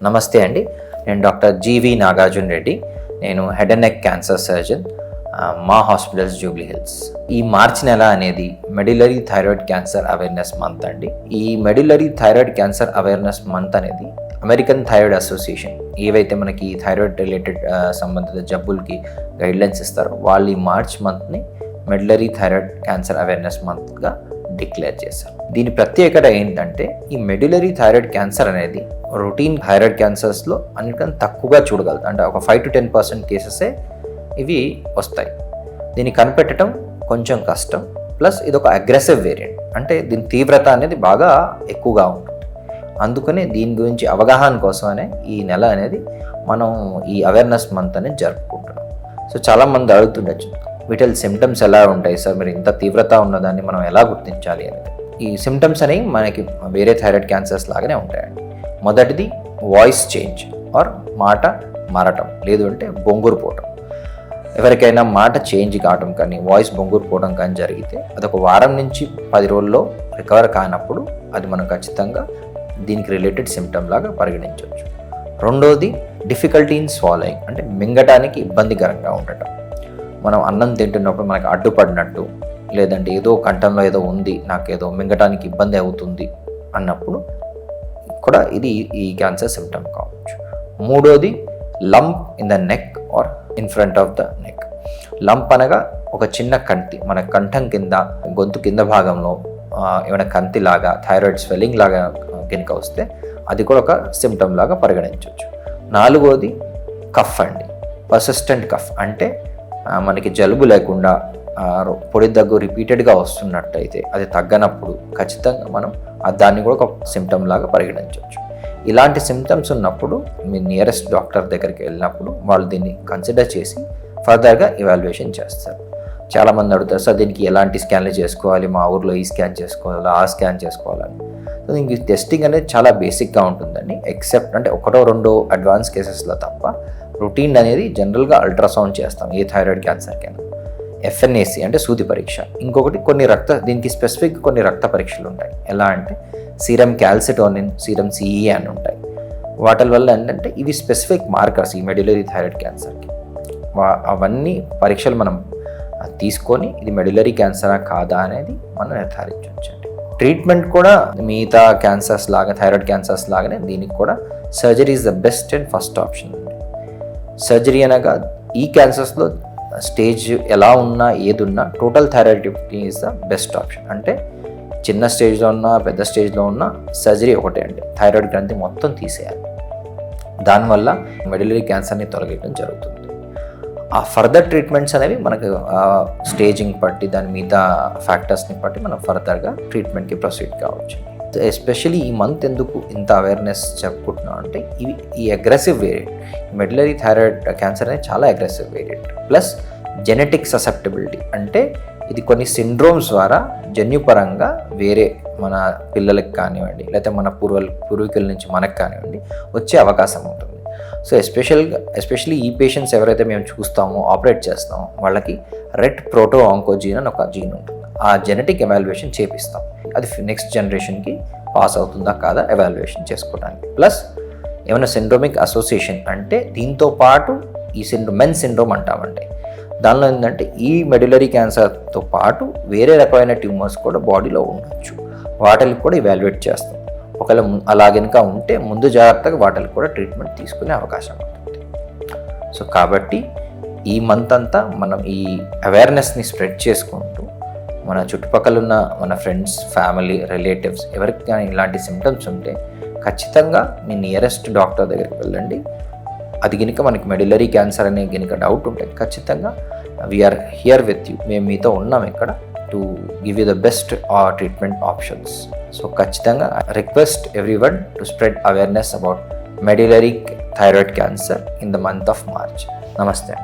నమస్తే అండి, నేను డాక్టర్ జీవి నాగార్జున రెడ్డి. నేను head and neck cancer surgeon, మా హాస్పిటల్స్ జూబ్లీ హిల్స్. ఈ మార్చి నెల అనేది మెడిలరీ థైరాయిడ్ క్యాన్సర్ అవేర్నెస్ మంత్ అండి. ఈ medullary thyroid cancer awareness month అనేది అమెరికన్ థైరాయిడ్ అసోసియేషన్ ఏవైతే మనకి థైరాయిడ్ రిలేటెడ్ సంబంధిత జబ్బులకి గైడ్లైన్స్ ఇస్తారో వాళ్ళు ఈ మార్చ్ మంత్ని మెడిలరీ థైరాయిడ్ క్యాన్సర్ అవేర్నెస్ మంత్గా డిక్లేర్ చేశారు. దీని ప్రత్యేకత ఏంటంటే ఈ మెడిలరీ థైరాయిడ్ క్యాన్సర్ అనేది రొటీన్ థైరాయిడ్ క్యాన్సర్స్లో అన్నిటికన్నా తక్కువగా చూడగలుగుతాం. అంటే ఒక 5 to 10% కేసెసే ఇవి వస్తాయి. దీన్ని కనిపెట్టడం కొంచెం కష్టం. ప్లస్ ఇది ఒక అగ్రెసివ్ వేరియంట్, అంటే దీని తీవ్రత అనేది బాగా ఎక్కువగా ఉంటుంది. అందుకనే దీని గురించి అవగాహన కోసమనే ఈ నెల అనేది మనం ఈ అవేర్నెస్ మంత్ అనేది జరుపుకుంటున్నాం. సో చాలామంది అడుగుతుండొచ్చు, వీటి సిమ్టమ్స్ ఎలా ఉంటాయి సార్, మీరు ఇంత తీవ్రత ఉన్నదాన్ని మనం ఎలా గుర్తించాలి అనేది. ఈ సిమ్టమ్స్ అనేవి మనకి వేరే థైరాయిడ్ క్యాన్సర్స్ లాగానే ఉంటాయండి. మొదటిది వాయిస్ చేంజ్ ఆర్ మాట మారటం, లేదు అంటే బొంగురు పోవటం. ఎవరికైనా మాట చేంజ్ కావటం కానీ వాయిస్ బొంగురు పోవడం కానీ జరిగితే అదొక వారం నుంచి 10 రోజుల్లో రికవర్ కానప్పుడు అది మనం ఖచ్చితంగా దీనికి రిలేటెడ్ సిమ్టమ్ లాగా పరిగణించవచ్చు. రెండోది డిఫికల్టీ ఇన్ స్వాలోయింగ్, అంటే మింగటానికి ఇబ్బందికరంగా ఉండటం. మనం అన్నం తింటున్నప్పుడు మనకు అడ్డుపడినట్టు, లేదంటే ఏదో కంఠంలో ఏదో ఉంది, నాకేదో మింగటానికి ఇబ్బంది అవుతుంది అన్నప్పుడు కూడా ఇది ఈ క్యాన్సర్ సిమ్టమ్ కావచ్చు. మూడోది lump in the neck are in front of the neck. Lump అనగా ఒక చిన్న కంతి మన కంఠం కింద, గొంతు కింద భాగంలో ఏమైనా కంతి లాగా, థైరాయిడ్ స్వెల్లింగ్ లాగా కనుక వస్తే అది కూడా ఒక సిమ్టమ్ లాగా పరిగణించవచ్చు. నాలుగోది కఫ్ అండి, పర్సిస్టెంట్ కఫ్, అంటే మనకి జలుబు లేకుండా పొడి దగ్గు రిపీటెడ్గా వస్తున్నట్టయితే అది తగ్గనప్పుడు ఖచ్చితంగా మనం దాన్ని కూడా ఒక సిమ్టమ్ లాగా పరిగణించవచ్చు. ఇలాంటి సిమ్టమ్స్ ఉన్నప్పుడు మీ నియరెస్ట్ డాక్టర్ దగ్గరికి వెళ్ళినప్పుడు వాళ్ళు దీన్ని కన్సిడర్ చేసి ఫర్దర్గా ఇవాల్యుయేషన్ చేస్తారు. చాలామంది అడుగుతారు, సార్ దీనికి ఎలాంటి స్కాన్లు చేసుకోవాలి, మా ఊర్లో ఈ స్కాన్ చేసుకోవాలి, ఆ స్కాన్ చేసుకోవాలని. సో దీనికి టెస్టింగ్ అనేది చాలా బేసిక్గా ఉంటుందండి. ఎక్సెప్ట్ అంటే 1-2 అడ్వాన్స్ కేసెస్లో తప్ప రొటీన్ అనేది జనరల్గా అల్ట్రాసౌండ్ చేస్తాం ఏ థైరాయిడ్ క్యాన్సర్కైనా. ఎఫ్ఎన్ఏసి అంటే సూది పరీక్ష. ఇంకొకటి దీనికి స్పెసిఫిక్ కొన్ని రక్త పరీక్షలు ఉంటాయి. ఎలా అంటే సీరం క్యాల్సిటోనిన్, సీరం సిఈఏ అని ఉంటాయి. వాటి వల్ల ఏంటంటే ఇవి స్పెసిఫిక్ మార్కర్స్ ఈ మెడిలరీ థైరాయిడ్ క్యాన్సర్కి. అవన్నీ పరీక్షలు మనం తీసుకొని ఇది మెడిలరీ క్యాన్సరా కాదా అనేది మనం నిర్ధారించవచ్చండి. ట్రీట్మెంట్ కూడా మిగతా క్యాన్సర్స్ లాగా, థైరాయిడ్ క్యాన్సర్స్ లాగానే దీనికి కూడా surgery is the best and first option అండి. సర్జరీ అనగా ఈ క్యాన్సర్స్లో స్టేజ్ ఎలా ఉన్నా ఏది ఉన్నా total thyroidectomy is the best option. అంటే చిన్న స్టేజ్లో ఉన్నా పెద్ద స్టేజ్లో ఉన్నా సర్జరీ ఒకటే అండి, థైరాయిడ్ గ్రంథి మొత్తం తీసేయాలి. దానివల్ల మెడిలరీ క్యాన్సర్ని తొలగించడం జరుగుతుంది. ఆ ఫర్దర్ ట్రీట్మెంట్స్ అనేవి మనకు స్టేజింగ్ బట్టి, దాని మీద ఫ్యాక్టర్స్ని బట్టి మనం ఫర్దర్గా ట్రీట్మెంట్కి ప్రొసీడ్ కావచ్చు. ఎస్పెషలీ ఈ మంత్ ఎందుకు ఇంత అవేర్నెస్ చెప్పుకుంటున్నాం అంటే ఈ అగ్రెసివ్ వేరియంట్, మెడిలరీ థైరాయిడ్ క్యాన్సర్ అనేది చాలా aggressive variant. Plus genetic susceptibility, అంటే ఇది కొన్ని సిండ్రోమ్స్ ద్వారా జన్యుపరంగా వేరే మన పిల్లలకి కానివ్వండి, లేకపోతే మన పూర్వీకుల నుంచి మనకు కానివ్వండి వచ్చే అవకాశం ఉంటుంది. సో ఎస్పెషల్లీ ఈ పేషెంట్స్ ఎవరైతే మేము చూస్తామో, ఆపరేట్ చేస్తామో వాళ్ళకి రెట్ ప్రోటో ఆంకోజీన్ అని ఒక జీన్ ఉంటుంది. ఆ జెనెటిక్ ఎవాల్యుయేషన్ చేపిస్తాం. అది నెక్స్ట్ జనరేషన్కి పాస్ అవుతుందా కాదా ఎవాల్యుయేషన్ చేసుకోవడానికి. ప్లస్ ఏమైనా సిండ్రోమిక్ అసోసియేషన్, అంటే దీంతో పాటు ఈ మెన్ సిండ్రోమ్ అంటామంటే దానిలో ఏంటంటే ఈ మెడిలరీ క్యాన్సర్తో పాటు వేరే రకమైన ట్యూమర్స్ కూడా బాడీలో ఉండొచ్చు. వాటికి కూడా ఇవాల్యుయేట్ చేస్తాం. ఒకవేళ అలాగెనక ఉంటే ముందు జాగ్రత్తగా వాటికి కూడా ట్రీట్మెంట్ తీసుకునే అవకాశం ఉంటుంది. సో కాబట్టి ఈ మంత్ అంతా మనం ఈ అవేర్నెస్ని స్ప్రెడ్ చేసుకుంటూ మన చుట్టుపక్కల ఉన్న మన ఫ్రెండ్స్, ఫ్యామిలీ, రిలేటివ్స్ ఎవరికి కానీ ఇలాంటి సిమ్టమ్స్ ఉంటే ఖచ్చితంగా మీ నియరెస్ట్ డాక్టర్ దగ్గరికి వెళ్ళండి. అది కనుక మనకి మెడిలరీ క్యాన్సర్ అనే కనుక డౌట్ ఉంటే ఖచ్చితంగా వీఆర్ హియర్ విత్ యూ, మేము మీతో ఉన్నాం ఇక్కడ to give you the best treatment options. So ఖచ్చితంగా request everyone to spread awareness about medullary thyroid cancer in the month of March. నమస్తే.